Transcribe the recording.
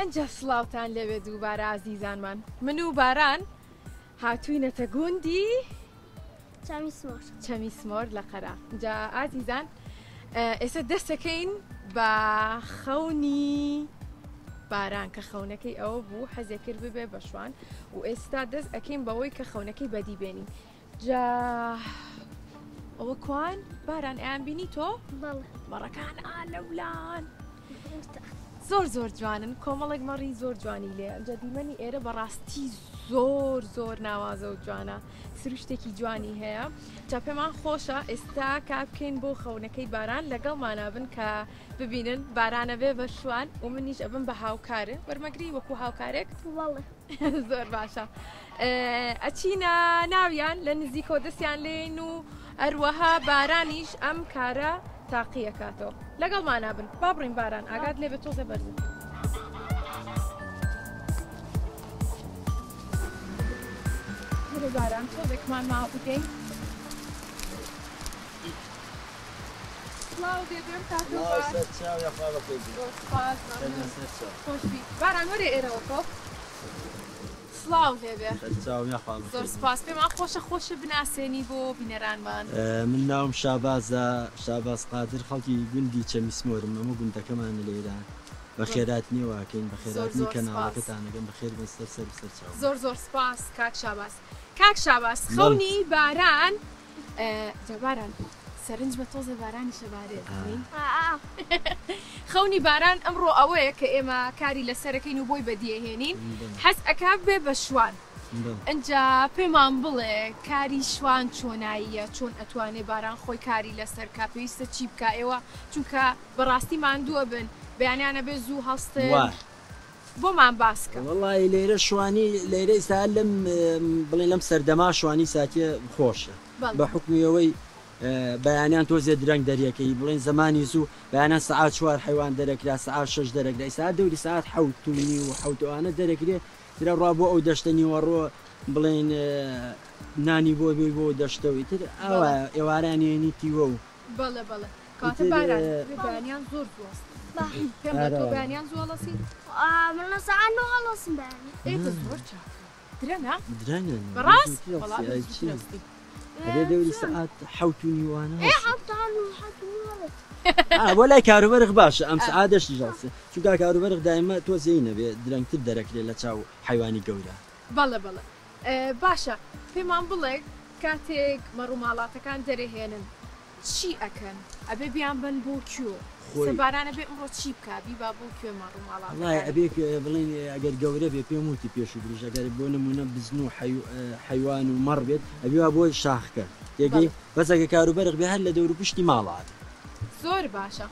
ئەنجا سڵاوتان لەوێ دووبارە ئازیزانمان من و باران هاتووینەتە گوندی چەمیسمۆر لە قەرا. جا ئازیزان ئێستا دەستەکەین بە خەونی باران کە خەونەکەی ئەوە بوو حەزێ کرد ببێ بە شوان و ئێستا دەست ئەکەین بەوەی کە خەونەکەی بەدی بێنین. جا ئەوە کوان باران ئەیان بینی تۆ؟ مەڕەکان ئالەولان زۆر زۆر جوانن، کۆمەڵێک مەڕی زۆر جوانی لێ. ئەمجا دیمەنی ئێرە بەڕاستی زۆر زۆر ناوازە و جوانە، سروشتێکی جوانی هەیە. جا پێمان خۆشە ئێستا کابکەین بۆ خەونەکەی باران لەگەڵمانابن کە ببینن بارانە بێ بە شوان و منیش ئەبم بە هاوکارە وەرمەگری وەکو هاوکارێک. زۆر باشە. ئەچینە ناویان لە نزیکۆ دەستیان لێن و ئەروەها بارانیش ئەم کارە تاقیەکاتەوە. لەگەڵمانابن با بڕین باران ئاگات لێ بە تۆزە بەرزن. باران تۆزێکمان ماوە بکەین. باران وەرێ ئێرەوە تۆ سڵاو لێبێ. زۆر سپاس. پێمان خۆشە بناسێنی بۆ بینەرانمان. من ناوم شابازە، شاباز قادر، خەڵکی گوندی چەمیسمۆرم. ئەمە گوندەکەمانە لێران بە خێراتنی واکەین، بە خێراتنی کەناڵەکەتانەکەم بە خێر بەستەر سەر چاو. زۆر زۆر سپاس کاک شاباز. کاک شاباز خەونی باران باران سەرنجمە تۆزە بارانیشە بارێت خەونی باران ئەمڕۆ ئەوەیە کە ئێمە کاری لەسەرەکەین و بۆی بەدیهێنین حەز ئەکا بێ بە شوان. ئەنجا پێمان بڵێ کاری شوان چۆناییە، چۆن ئەتوانێ باران خۆی کاری لەسەر کا، پێویستە چی بکە ئێوە چونکە بەڕاستی ماندووە بن بەیانیانە بێ زوو هەڵستن بۆمان باسکە. وەڵی لێرە شوانی لێرە ئێستا بڵێن لەم سەردەما شوانی ساتیە خۆشە بە حکمیەوەی بەیانیان تۆزێ درەنگ دەریەکەی بڵێن زمانی زوو بەیانان سەعات 4 حیوان دەرەکرا، سەعات 6 دەرەکرا، ئێستا دەوری سەعات 7:30 و 7:00 دەرەکرێ. ترە ڕوا بۆ ئەو دەشتە نیوەڕۆ بڵێن نانی بۆ بێ بۆ دەشتەوەی تر ئەوە ئێوارانێنی تیوە و بەڵێ بەڵێ کاتە بارانیان زۆر بوەست پێم تۆ بەیانیان زوو هەڵەسی؟ من لە سەعات 9 هەڵەسم بەیانی. ئێتە زۆر چاک درەنە؟ درەنە بەڕاست؟ هەبێ دەوری سەعات 7:30 بۆ لای کاروبەرق باشە ئەم سەعادەشتی ژاڵسێ چونکە کاروبەرق دایمە تۆزێی نەبێ درەنگتر دەرەکرێت لە چاو حیوانی گەورە. بەڵێ بەڵێ باشە پێمان بڵێ کاتێک مەڕووماڵاتەکان دەرەهێنن چی ئەکەن؟ ئەبێ بیان بن بۆ کوێ؟ بارانە بێ ئەمڕۆ چی بکە بیبا بۆ کوێ مەڕووماڵات؟ وڵای ئەبێ بڵێن ئەگەر گەورە بێ پێم وتی پێش و دروژ ئەگەر بۆ نمونە بزن و حیوان و مەڕ بێت ئەبێ بۆی شاخکە تێگەی بەس ئەگە کاروبەرق بێ هەر لە دەور و پشتی ماڵات. زۆر باشە.